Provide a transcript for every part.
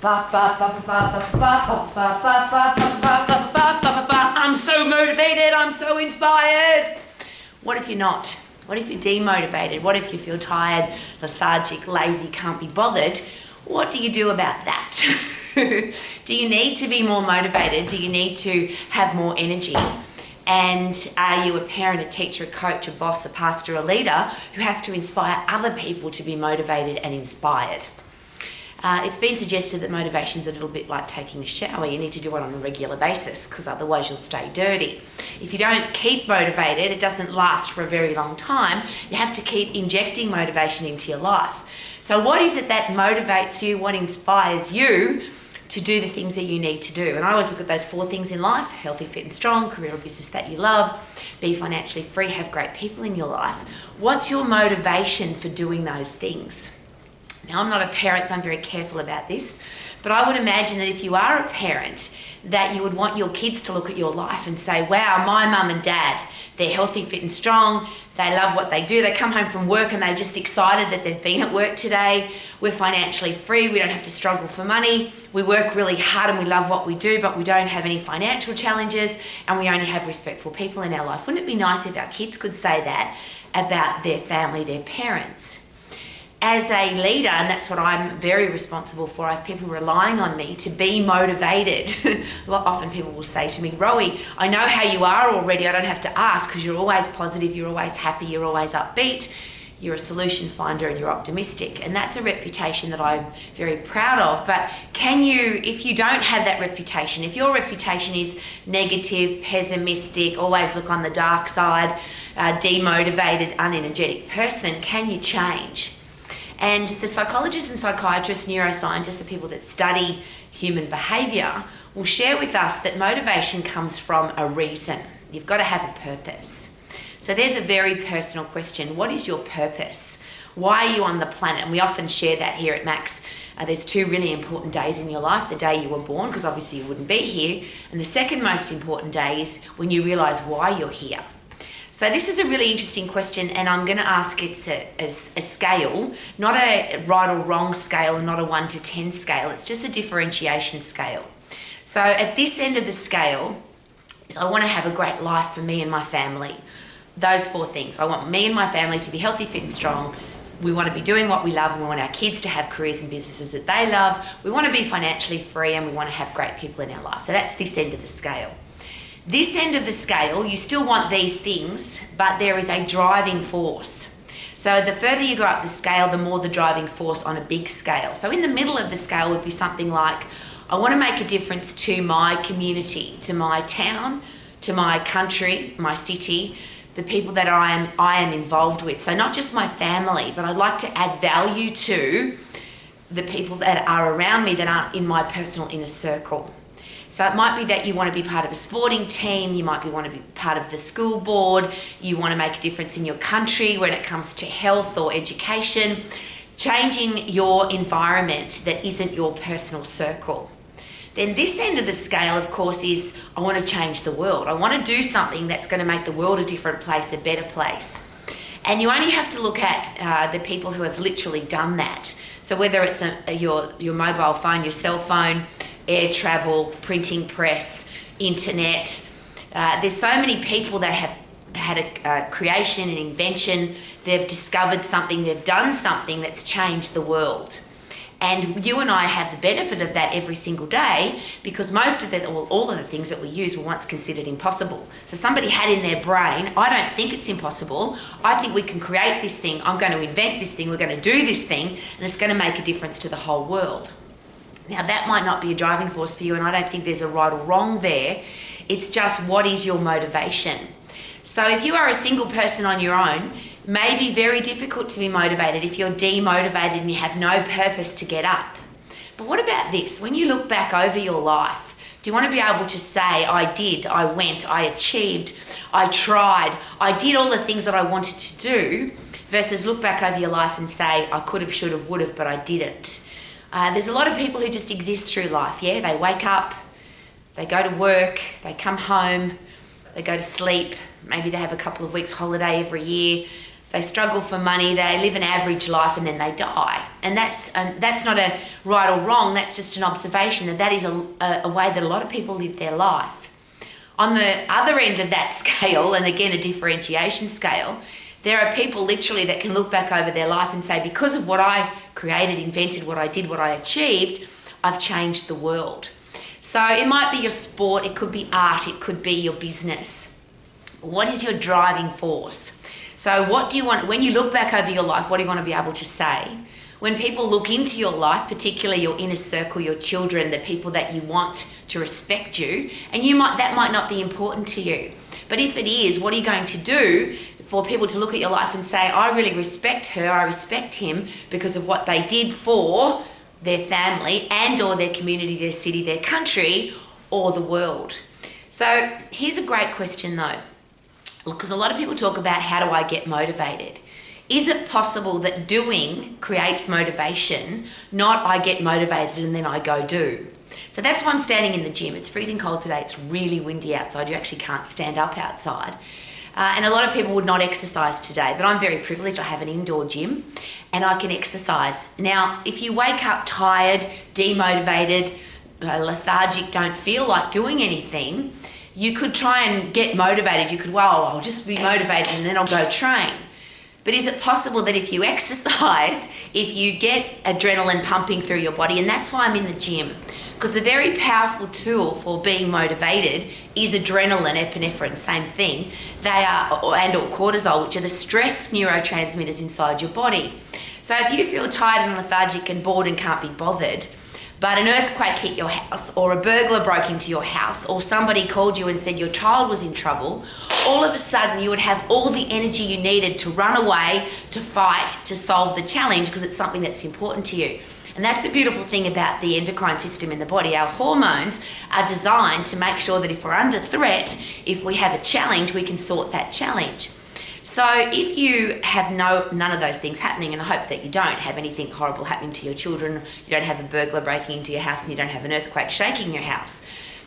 I'm so motivated, I'm so inspired. What if you're not? What if you're demotivated? What if you feel tired, lethargic, lazy, can't be bothered? What do you do about that? Do you need to be more motivated? Do you need to have more energy? And are you a parent, a teacher, a coach, a boss, a pastor, a leader who has to inspire other people to be motivated and inspired? It's been suggested that motivation's a little bit like taking a shower. You need to do it on a regular basis because otherwise you'll stay dirty. If you don't keep motivated, it doesn't last for a very long time. You have to keep injecting motivation into your life. So what is it that motivates you? What inspires you to do the things that you need to do? And I always look at those 4 things in life: healthy, fit and strong, career or business that you love, be financially free, have great people in your life. What's your motivation for doing those things? Now, I'm not a parent, so I'm very careful about this, but I would imagine that if you are a parent, that you would want your kids to look at your life and say, wow, my mum and dad, they're healthy, fit and strong, they love what they do, they come home from work and they're just excited that they've been at work today, we're financially free, we don't have to struggle for money, we work really hard and we love what we do, but we don't have any financial challenges and we only have respectful people in our life. Wouldn't it be nice if our kids could say that about their family, their parents? As a leader, and that's what I'm very responsible for, I have people relying on me to be motivated. Often people will say to me, Rowie, I know how you are already, I don't have to ask because you're always positive, you're always happy, you're always upbeat, you're a solution finder and you're optimistic. And that's a reputation that I'm very proud of. But can you, if you don't have that reputation, if your reputation is negative, pessimistic, always look on the dark side, demotivated, unenergetic person, can you change? And the psychologists and psychiatrists, neuroscientists, the people that study human behaviour, will share with us that motivation comes from a reason. You've got to have a purpose. So there's a very personal question. What is your purpose? Why are you on the planet? And we often share that here at Max. There's 2 really important days in your life: the day you were born, because obviously you wouldn't be here, and the second most important day is when you realise why you're here. So this is a really interesting question, and I'm going to ask it's a scale, not a right or wrong scale, and not a 1 to 10 scale. It's just a differentiation scale. So at this end of the scale, I want to have a great life for me and my family. Those 4 things. I want me and my family to be healthy, fit and strong. We want to be doing what we love, and we want our kids to have careers and businesses that they love. We want to be financially free, and we want to have great people in our life. So that's this end of the scale. This end of the scale, you still want these things, but there is a driving force. So the further you go up the scale, the more the driving force on a big scale. So in the middle of the scale would be something like, I want to make a difference to my community, to my town, to my country, my city, the people that I am involved with. So not just my family, but I'd like to add value to the people that are around me that aren't in my personal inner circle. So it might be that you want to be part of a sporting team, you might want to be part of the school board, you want to make a difference in your country when it comes to health or education, changing your environment that isn't your personal circle. Then this end of the scale, of course, is I want to change the world. I want to do something that's going to make the world a different place, a better place. And you only have to look at the people who have literally done that. So whether it's your mobile phone, your cell phone, air travel, printing press, internet. There's so many people that have had a creation, an invention, they've discovered something, they've done something that's changed the world. And you and I have the benefit of that every single day because most of all of the things that we use were once considered impossible. So somebody had in their brain, I don't think it's impossible, I think we can create this thing, I'm going to invent this thing, we're going to do this thing, and it's going to make a difference to the whole world. Now that might not be a driving force for you, and I don't think there's a right or wrong there. It's just, what is your motivation? So if you are a single person on your own, it may be very difficult to be motivated if you're demotivated and you have no purpose to get up. But what about this? When you look back over your life, do you want to be able to say, I did, I went, I achieved, I tried, I did all the things that I wanted to do, versus look back over your life and say, I could have, should have, would have, but I didn't. There's a lot of people who just exist through life, yeah? They wake up, they go to work, they come home, they go to sleep, maybe they have a couple of weeks holiday every year, They struggle for money, they live an average life, and then they die. And that's not a right or wrong, that's just an observation that is a way that a lot of people live their life. On the other end of that scale, and again a differentiation scale, there are people literally that can look back over their life and say, because of what I created, invented, what I did, what I achieved, I've changed the world. So it might be your sport, it could be art, it could be your business. What is your driving force? So what do you want, when you look back over your life, what do you want to be able to say? When people look into your life, particularly your inner circle, your children, the people that you want to respect you, and that might not be important to you. But if it is, what are you going to do for people to look at your life and say, I really respect her, I respect him because of what they did for their family and or their community, their city, their country, or the world? So here's a great question though, because a lot of people talk about how do I get motivated? Is it possible that doing creates motivation, not I get motivated and then I go do? So that's why I'm standing in the gym. It's freezing cold today. It's really windy outside. You actually can't stand up outside. And a lot of people would not exercise today, but I'm very privileged. I have an indoor gym and I can exercise. Now, if you wake up tired, demotivated, lethargic, don't feel like doing anything, you could try and get motivated. You could, well, I'll just be motivated and then I'll go train. But is it possible that if you exercise, if you get adrenaline pumping through your body, and that's why I'm in the gym, because the very powerful tool for being motivated is adrenaline, epinephrine, same thing. They are, and or cortisol, which are the stress neurotransmitters inside your body. So if you feel tired and lethargic and bored and can't be bothered, but an earthquake hit your house, or a burglar broke into your house, or somebody called you and said your child was in trouble, all of a sudden you would have all the energy you needed to run away, to fight, to solve the challenge, because it's something that's important to you. And that's a beautiful thing about the endocrine system in the body. Our hormones are designed to make sure that if we're under threat, if we have a challenge, we can sort that challenge. So if you have none of those things happening, and I hope that you don't have anything horrible happening to your children, you don't have a burglar breaking into your house, and you don't have an earthquake shaking your house,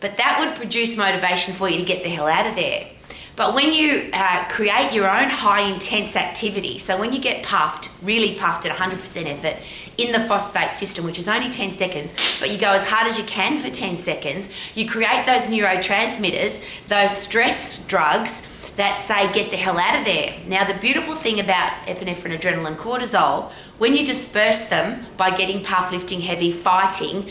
but that would produce motivation for you to get the hell out of there. But when you create your own high intense activity, so when you get puffed, really puffed at 100% effort in the phosphate system, which is only 10 seconds, but you go as hard as you can for 10 seconds, you create those neurotransmitters, those stress drugs that say get the hell out of there. Now the beautiful thing about epinephrine, adrenaline, cortisol, when you disperse them by getting puff, lifting heavy, fighting,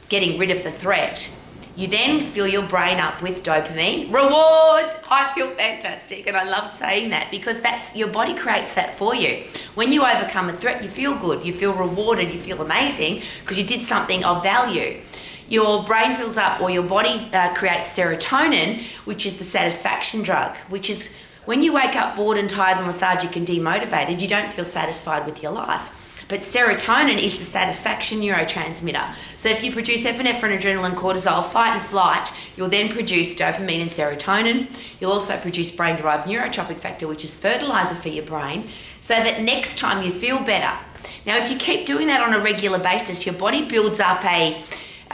getting rid of the threat, you then fill your brain up with dopamine. Reward! I feel fantastic, and I love saying that because that's your body creates that for you. When you overcome a threat, you feel good, you feel rewarded, you feel amazing because you did something of value. Your brain fills up, or your body creates serotonin, which is the satisfaction drug, which is when you wake up bored and tired and lethargic and demotivated, you don't feel satisfied with your life. But serotonin is the satisfaction neurotransmitter. So if you produce epinephrine, adrenaline, cortisol, fight and flight, you'll then produce dopamine and serotonin. You'll also produce brain-derived neurotropic factor, which is fertilizer for your brain, so that next time you feel better. Now, if you keep doing that on a regular basis, your body builds up a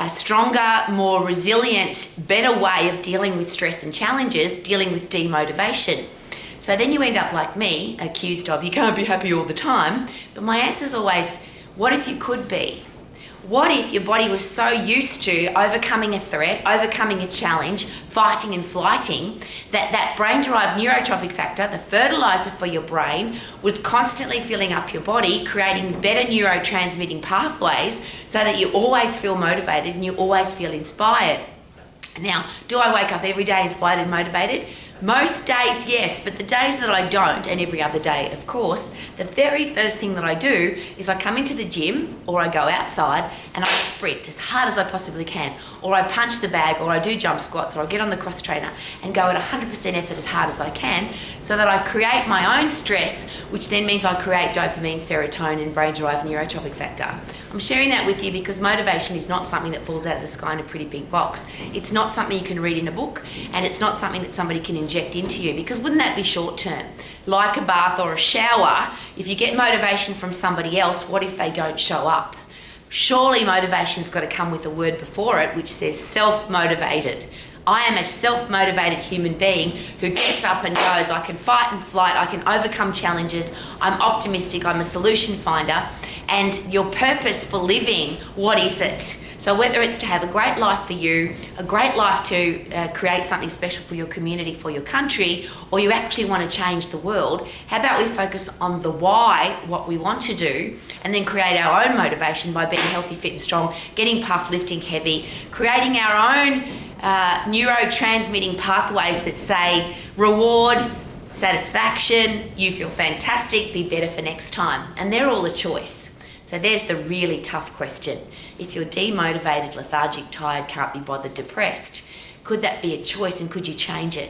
stronger, more resilient, better way of dealing with stress and challenges, dealing with demotivation. So then you end up like me, accused of you can't be happy all the time. But my answer is always, what if you could be? What if your body was so used to overcoming a threat, overcoming a challenge, fighting and flighting, that brain-derived neurotropic factor, the fertilizer for your brain, was constantly filling up your body, creating better neurotransmitting pathways so that you always feel motivated and you always feel inspired. Now, do I wake up every day inspired and motivated? Most days, yes, but the days that I don't, and every other day, of course, the very first thing that I do is I come into the gym or I go outside and I sprint as hard as I possibly can, or I punch the bag, or I do jump squats, or I get on the cross trainer and go at 100% effort as hard as I can, so that I create my own stress, which then means I create dopamine, serotonin, brain-derived neurotropic factor. I'm sharing that with you because motivation is not something that falls out of the sky in a pretty big box. It's not something you can read in a book, and it's not something that somebody can inject into you, because wouldn't that be short term? Like a bath or a shower, if you get motivation from somebody else, what if they don't show up? Surely motivation's got to come with a word before it which says self-motivated. I am a self-motivated human being who gets up and goes, I can fight and flight, I can overcome challenges, I'm optimistic, I'm a solution finder, and your purpose for living, what is it? So whether it's to have a great life for you, a great life to create something special for your community, for your country, or you actually want to change the world, how about we focus on the why, what we want to do, and then create our own motivation by being healthy, fit and strong, getting puff, lifting heavy, creating our own neurotransmitting pathways that say reward, satisfaction, you feel fantastic, be better for next time. And they're all a choice. So there's the really tough question. If you're demotivated, lethargic, tired, can't be bothered, depressed, could that be a choice and could you change it?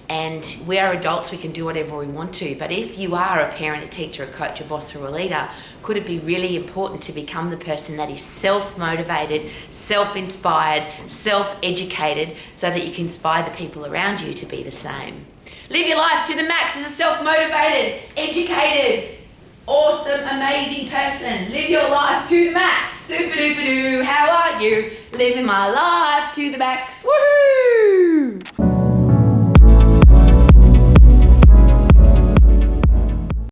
And we are adults, we can do whatever we want to, but if you are a parent, a teacher, a coach, a boss or a leader, could it be really important to become the person that is self-motivated, self-inspired, self-educated, so that you can inspire the people around you to be the same? Live your life to the max as a self-motivated, educated, awesome, amazing person. Live your life to the max. Super duper doo. How are you? Living my life to the max. Woohoo!